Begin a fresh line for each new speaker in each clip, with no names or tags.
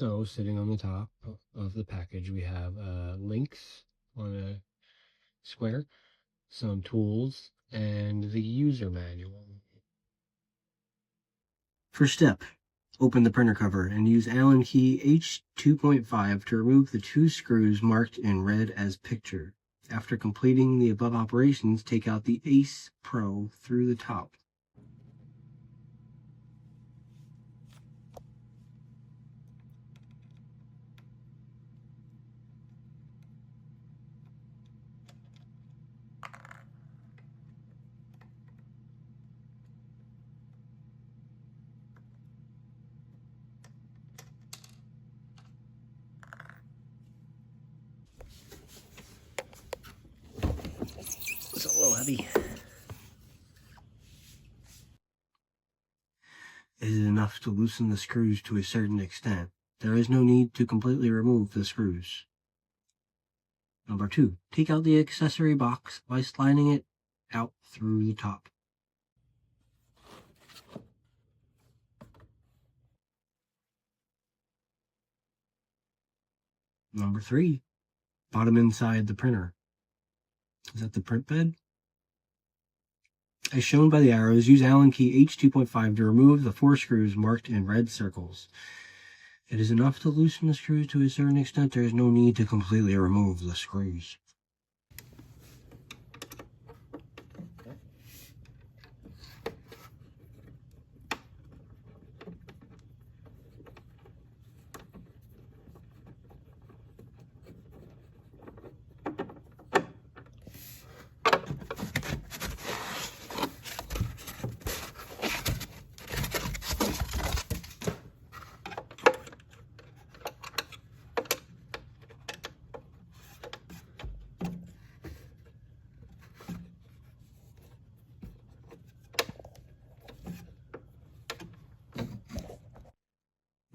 So sitting on the top of the package, we have links on a square, some tools, and the user manual. First step, open the printer cover and use Allen key H2.5 to remove the 2 screws marked in red as pictured. After completing the above operations, take out the ACE Pro through the top. It's a little heavy. It is enough to loosen the screws to a certain extent. There is no need to completely remove the screws. Number 2, take out the accessory box by sliding it out through the top. Number 3, bottom inside the printer. Is that the print bed? As shown by the arrows, use Allen key H2.5 to remove the 4 screws marked in red circles. It is enough to loosen the screws to a certain extent. There is no need to completely remove the screws.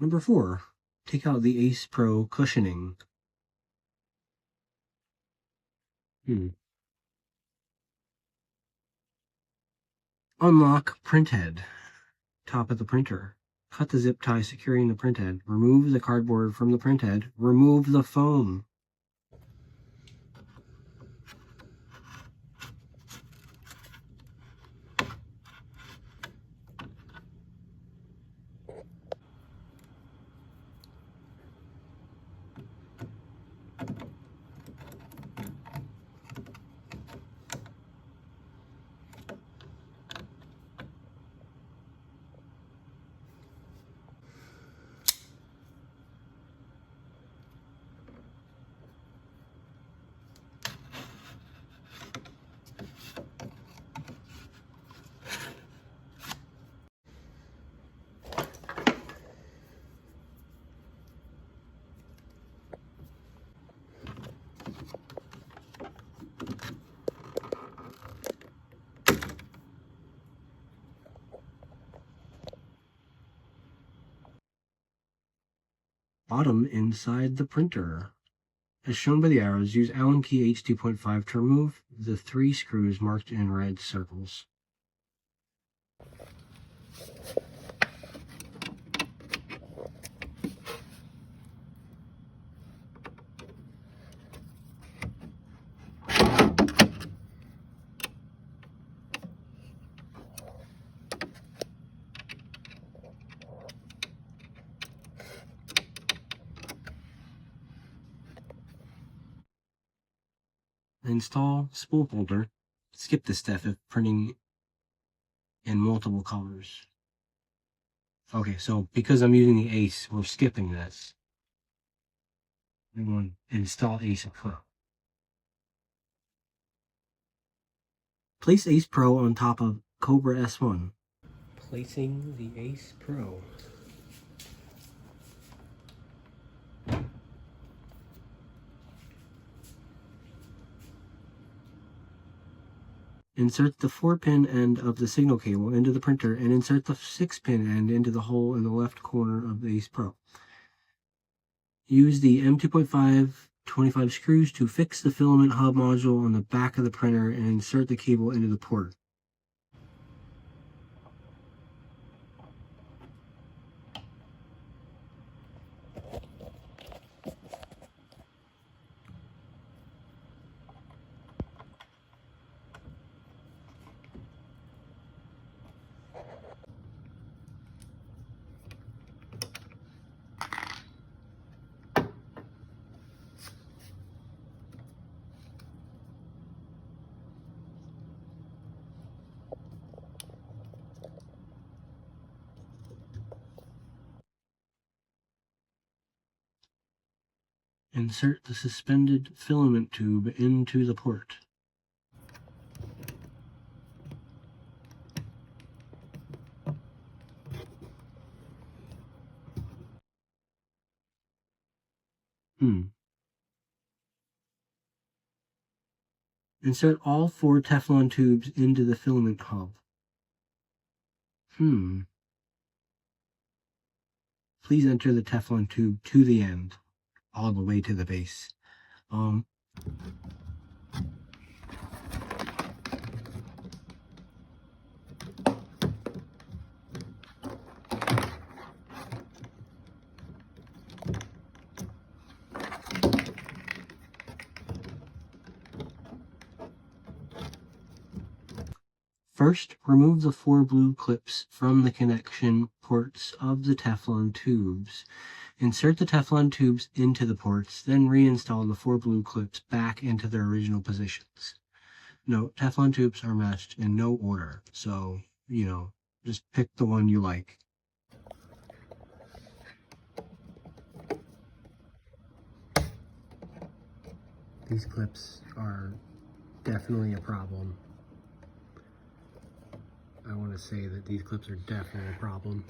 Number 4, take out the ACE Pro cushioning. Unlock printhead. Top of the printer. Cut the zip tie securing the printhead. Remove the cardboard from the printhead. Remove the foam. Bottom inside the printer. As shown by the arrows, use Allen key H2.5 to remove the 3 screws marked in red circles. Install spool holder. Skip this step if printing in multiple colors. Okay, so because I'm using the ACE, we're skipping this. We're going to install ACE Pro. Place ACE Pro on top of Kobra S1. Placing the ACE Pro. Insert the 4-pin end of the signal cable into the printer and insert the 6-pin end into the hole in the left corner of the ACE Pro. Use the M2.5 25 screws to fix the filament hub module on the back of the printer and insert the cable into the port. Insert the suspended filament tube into the port. Insert all 4 Teflon tubes into the filament hub. Please enter the Teflon tube to the end, all the way to the base. First, remove the 4 blue clips from the connection ports of the Teflon tubes. Insert the Teflon tubes into the ports, then reinstall the 4 blue clips back into their original positions. Note, Teflon tubes are matched in no order, so, just pick the one you like. These clips are definitely a problem. I want to say that these clips are definitely a problem.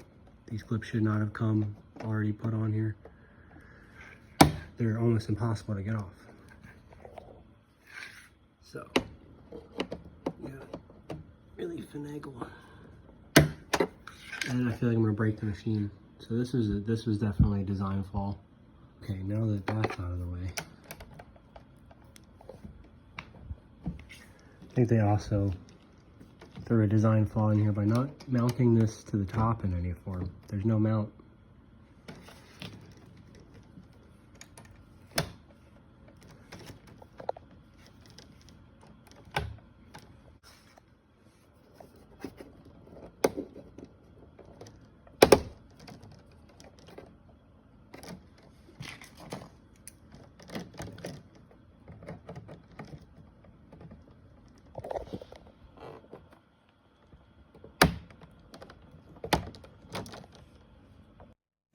These clips should not have come already put on here. They're almost impossible to get off. So, yeah, really finagle. And I feel like I'm gonna break the machine. So this was definitely a design flaw. Okay, now that that's out of the way, I think they also threw a design flaw in here by not mounting this to the top in any form. There's no mount.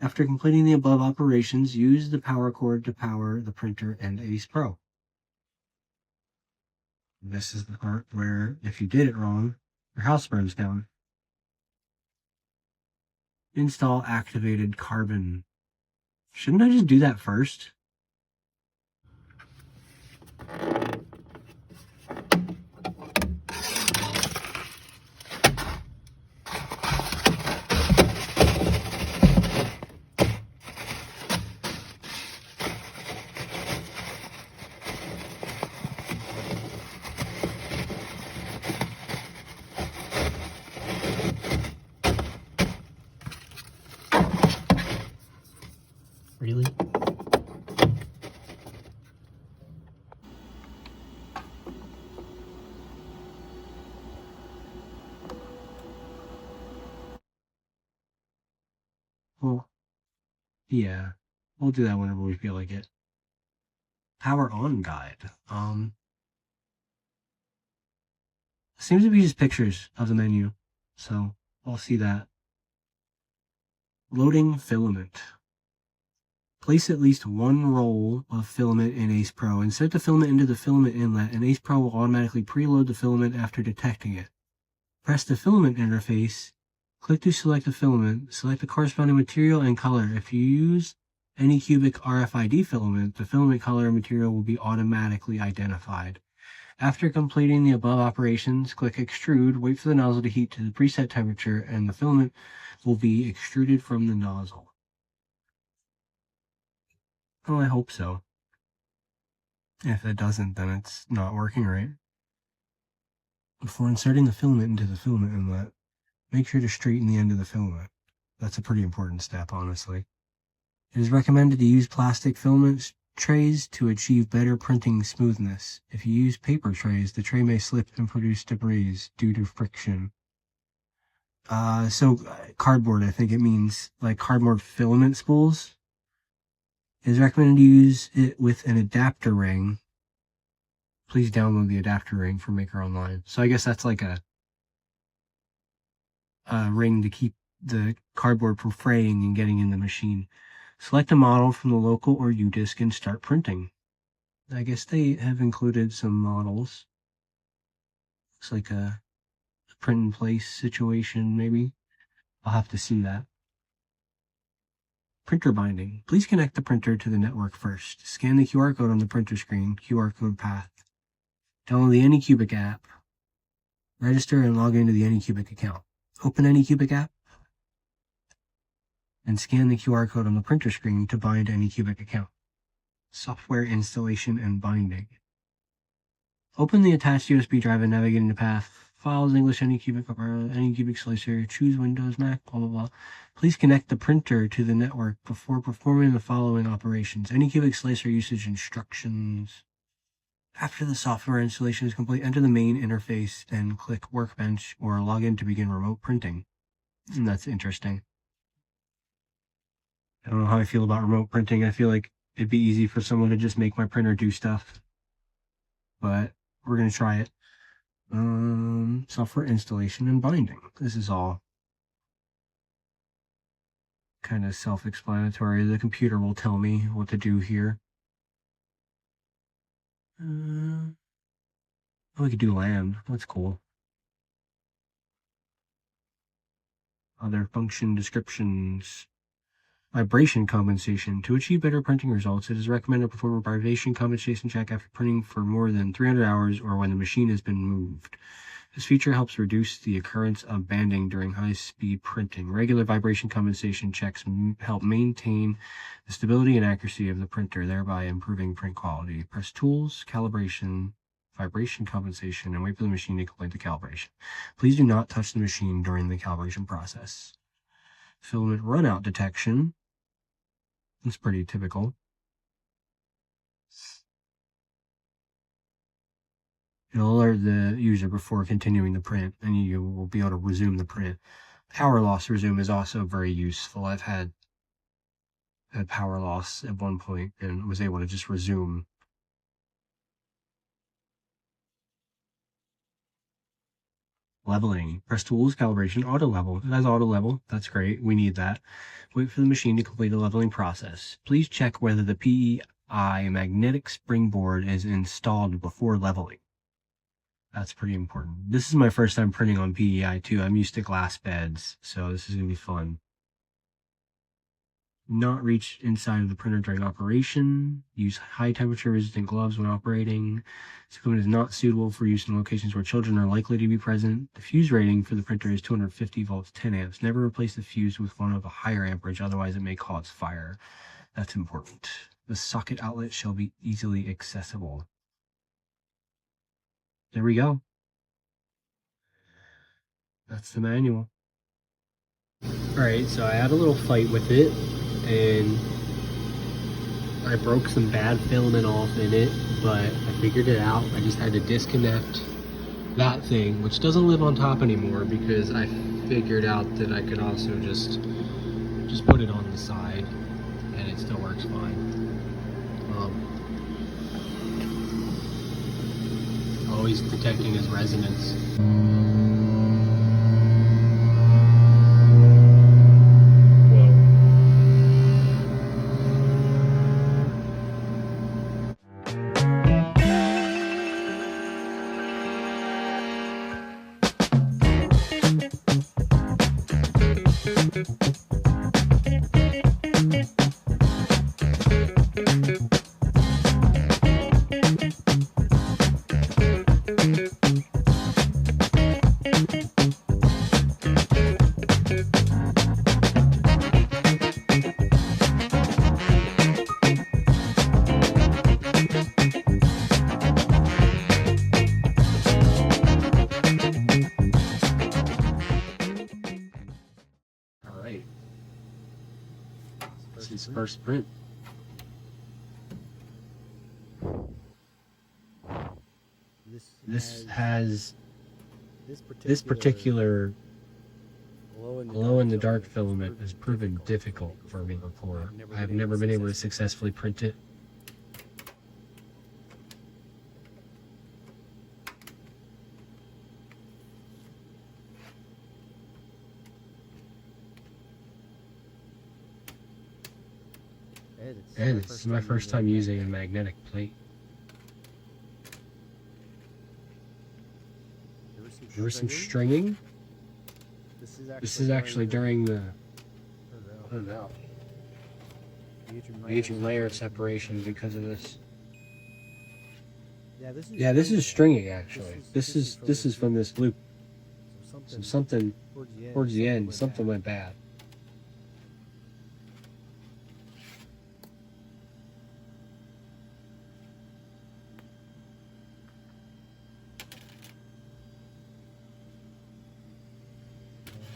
After completing the above operations, use the power cord to power the printer and Ace Pro. This is the part where, if you did it wrong, your house burns down. Install activated carbon. Shouldn't I just do that first? Really? Well, yeah, we'll do that whenever we feel like it. Power on guide. Seems to be just pictures of the menu, so I'll see that. Loading filament. Place at least 1 roll of filament in Ace Pro. Insert the filament into the filament inlet, and Ace Pro will automatically preload the filament after detecting it. Press the filament interface. Click to select the filament. Select the corresponding material and color. If you use ANYCUBIC RFID filament, the filament color and material will be automatically identified. After completing the above operations, click Extrude, wait for the nozzle to heat to the preset temperature, and the filament will be extruded from the nozzle. Oh, I hope so. If it doesn't, then it's not working right. Before inserting the filament into the filament inlet, make sure to straighten the end of the filament. That's a pretty important step, honestly. It is recommended to use plastic filament trays to achieve better printing smoothness. If you use paper trays, the tray may slip and produce debris due to friction. So cardboard, I think it means like cardboard filament spools. It is recommended to use it with an adapter ring. Please download the adapter ring from Maker Online. So I guess that's like a ring to keep the cardboard from fraying and getting in the machine. Select a model from the local or UDisc and start printing. I guess they have included some models. Looks like a print in place situation, maybe. I'll have to see that. Printer binding. Please connect the printer to the network first. Scan the QR code on the printer screen, QR code path. Download the ANYCUBIC app. Register and log into the ANYCUBIC account. Open ANYCUBIC app and scan the QR code on the printer screen to bind ANYCUBIC account. Software installation and binding. Open the attached USB drive and navigate into path. Files, English, ANYCUBIC KOBRA, ANYCUBIC Slicer, choose Windows, Mac, blah, blah, blah. Please connect the printer to the network before performing the following operations. ANYCUBIC Slicer usage instructions. After the software installation is complete, enter the main interface and click Workbench or log in to begin remote printing. And that's interesting. I don't know how I feel about remote printing. I feel like it'd be easy for someone to just make my printer do stuff. But we're going to try it. Software installation and binding. This is all kind of self-explanatory. The computer will tell me what to do here. Oh, we could do LAN. That's cool. Other function descriptions. Vibration compensation. To achieve better printing results, it is recommended to perform a vibration compensation check after printing for more than 300 hours or when the machine has been moved. This feature helps reduce the occurrence of banding during high-speed printing. Regular vibration compensation checks help maintain the stability and accuracy of the printer, thereby improving print quality. Press Tools, Calibration, Vibration compensation, and wait for the machine to complete the calibration. Please do not touch the machine during the calibration process. Filament runout detection. That's pretty typical. It'll alert the user before continuing the print, and you will be able to resume the print. Power loss resume is also very useful. I've had power loss at one point and was able to just resume. Leveling. Press Tools, Calibration, Auto Level. It has Auto Level. That's great. We need that. Wait for the machine to complete the leveling process. Please check whether the PEI magnetic springboard is installed before leveling. That's pretty important. This is my first time printing on PEI too. I'm used to glass beds, so this is going to be fun. Not reach inside of the printer during operation. Use high temperature resistant gloves when operating. This equipment is not suitable for use in locations where children are likely to be present. The fuse rating for the printer is 250 volts, 10 amps. Never replace the fuse with one of a higher amperage, otherwise it may cause fire. That's important. The socket outlet shall be easily accessible. There we go. That's the manual. Alright, so I had a little fight with it, and I broke some bad filament off in it, but I figured it out. I just had to disconnect that thing, which doesn't live on top anymore, because I figured out that I could also just put it on the side, and it still works fine. Always detecting his resonance. This is first print. This particular glow-in-the-dark filament has proven difficult for me before. I've never been able to successfully print it. And it's my first time using a magnetic plate. There was some stringing. This is actually during the, I don't know, aging layer separation because of this. Yeah, this is stringing actually. This is from this loop. So something towards the end, something went bad.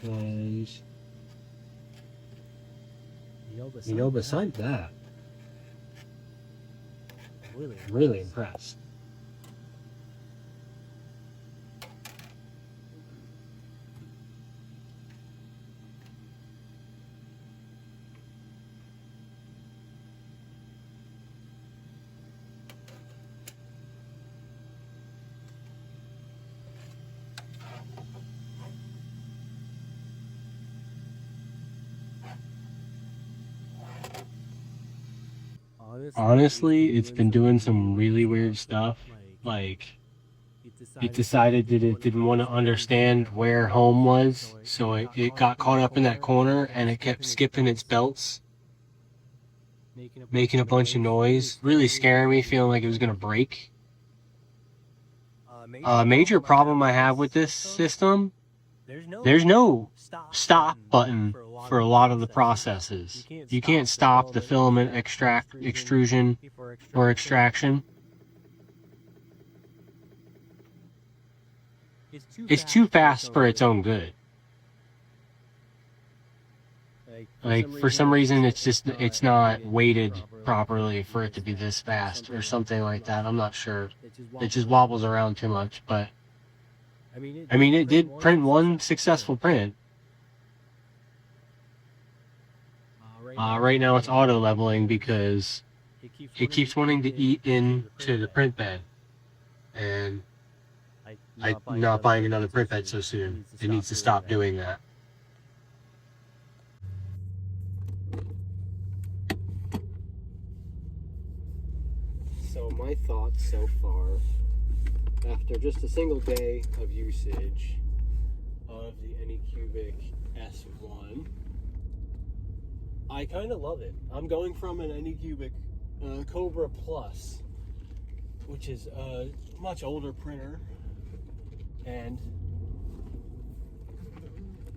And you know, besides that, I'm really impressed. Honestly, it's been doing some really weird stuff. Like, it decided that it didn't want to understand where home was, so it got caught up in that corner and it kept skipping its belts, making a bunch of noise, really scaring me, feeling like it was going to break. Major problem I have with this system, there's no stop button for a lot of the processes. You can't stop the filament extrusion or extraction. It's too fast for its own good. Like, for some reason, it's not weighted properly for it to be this fast or something like that. I'm not sure. It just wobbles around too much, but I mean, it did print one successful print. Right now it's auto leveling because it keeps wanting to eat into the print bed, and I'm not buying another print bed so soon. It needs to stop doing that. So my thoughts so far, after just a single day of usage of the ANYCUBIC S1, I kind of love it. I'm going from an ANYCUBIC Kobra Plus, which is a much older printer, and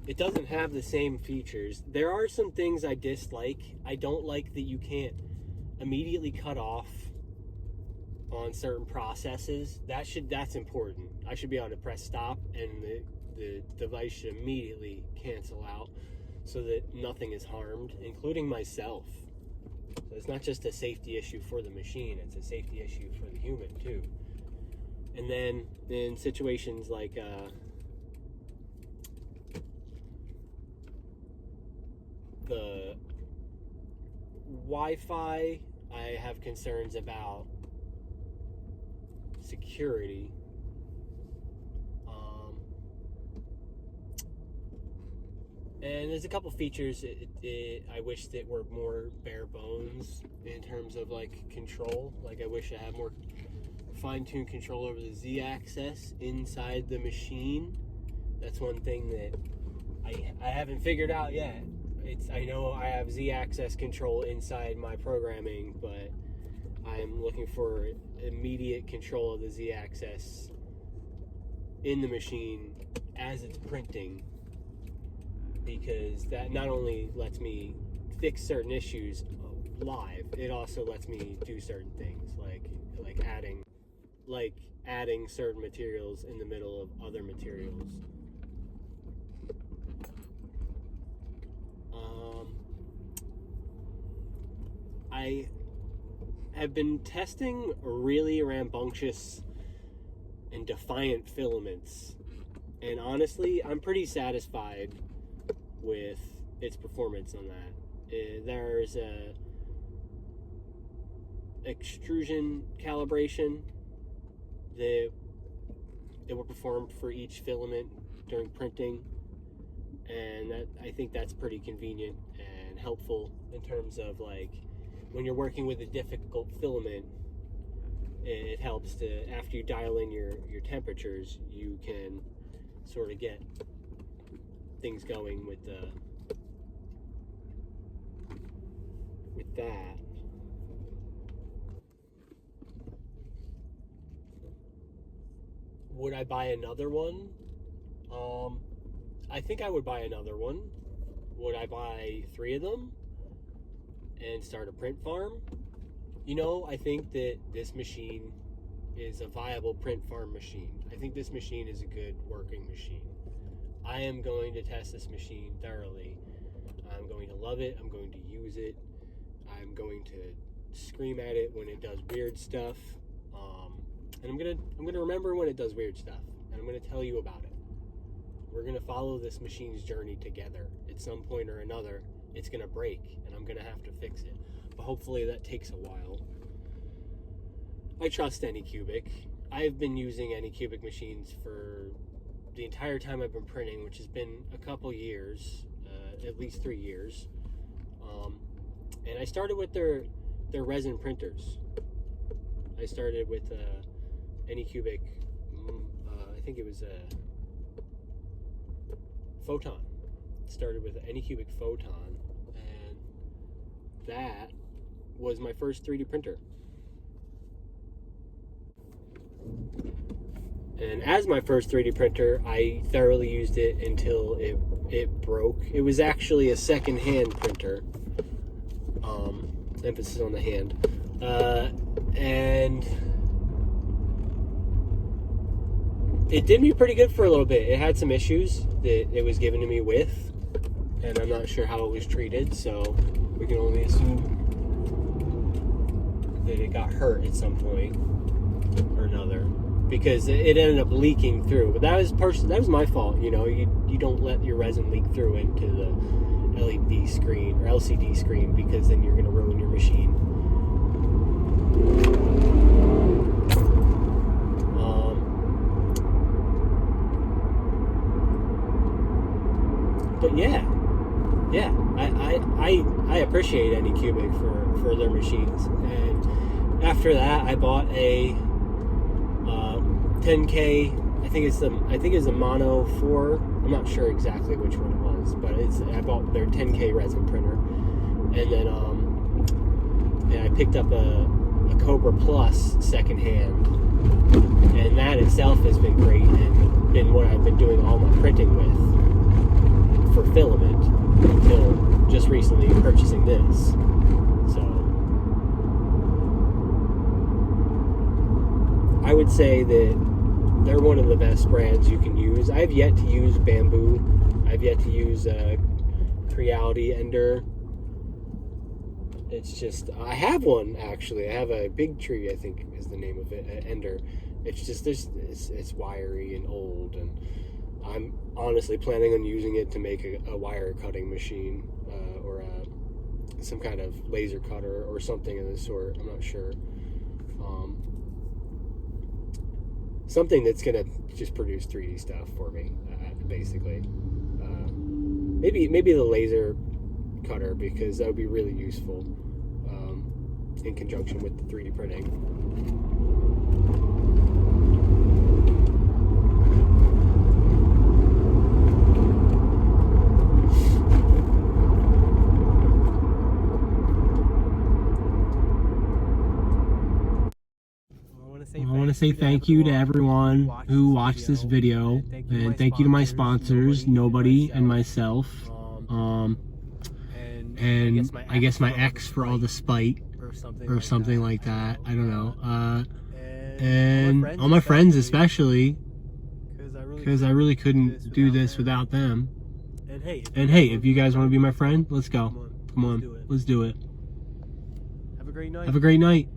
it doesn't have the same features. There are some things I dislike. I don't like that you can't immediately cut off on certain processes. That's important. I should be able to press stop and the device should immediately cancel out so that nothing is harmed, including myself. So it's not just a safety issue for the machine, it's a safety issue for the human too. And then in situations like the Wi-Fi, I have concerns about security. And there's a couple features I wish that were more bare bones in terms of like control. Like, I wish I had more fine-tuned control over the Z-axis inside the machine. That's one thing that I haven't figured out yet. I know I have Z-axis control inside my programming, but I'm looking for immediate control of the Z-axis in the machine as it's printing, because that not only lets me fix certain issues live, it also lets me do certain things like adding certain materials in the middle of other materials. I have been testing really rambunctious and defiant filaments, and honestly, I'm pretty satisfied with its performance on that. There's a extrusion calibration that it will perform for each filament during printing, and I think that's pretty convenient and helpful in terms of like when you're working with a difficult filament, it helps to, after you dial in your temperatures, you can sort of get things going with that. Would I buy another one? I think I would buy another one. Would I buy 3 of them and start a print farm? You know, I think that this machine is a viable print farm machine. I think this machine is a good working machine. I am going to test this machine thoroughly. I'm going to love it. I'm going to use it. I'm going to scream at it when it does weird stuff. And I'm gonna remember when it does weird stuff, and I'm gonna tell you about it. We're gonna follow this machine's journey together. At some point or another, it's gonna break, and I'm gonna have to fix it. But hopefully that takes a while. I trust ANYCUBIC. I've been using ANYCUBIC machines for the entire time I've been printing, which has been a couple years, at least 3 years. And I started with their resin printers. I started with ANYCUBIC, I think it was a Photon. Started with ANYCUBIC Photon, and that was my first 3D printer. And as my first 3D printer, I thoroughly used it until it broke. It was actually a second-hand printer. Emphasis on the hand. And it did me pretty good for a little bit. It had some issues that it was given to me with, and I'm not sure how it was treated, so we can only assume that it got hurt at some point or another, because it ended up leaking through. But that was my fault. You know, you don't let your resin leak through into the LED screen or LCD screen, because then you're going to ruin your machine. But yeah, I appreciate ANYCUBIC for their machines. And after that, I bought a 10K. I think it's a Mono 4. I'm not sure exactly which one it was, but I bought their 10K resin printer, and then I picked up a Kobra Plus secondhand, and that itself has been great and been what I've been doing all my printing with for filament until just recently purchasing this. So I would say that they're one of the best brands you can use. I've yet to use Bamboo. I've yet to use Creality Ender. It's just, I have one actually. I have a Big Tree, I think is the name of it, Ender. It's just, it's wiry and old, and I'm honestly planning on using it to make a wire cutting machine, or some kind of laser cutter or something of the sort. I'm not sure. Something that's gonna just produce 3D stuff for me, basically. Maybe the laser cutter, because that would be really useful in conjunction with the 3D printing. I want to say thank you to everyone who watched this video, and thank you to my sponsors, Nobody and myself, and I guess my ex for all the spite or something like that. I don't know. And all my friends especially, because I really couldn't do this without them. And hey, if you guys want to be my friend, let's go. Come on, let's do it. Have a great night.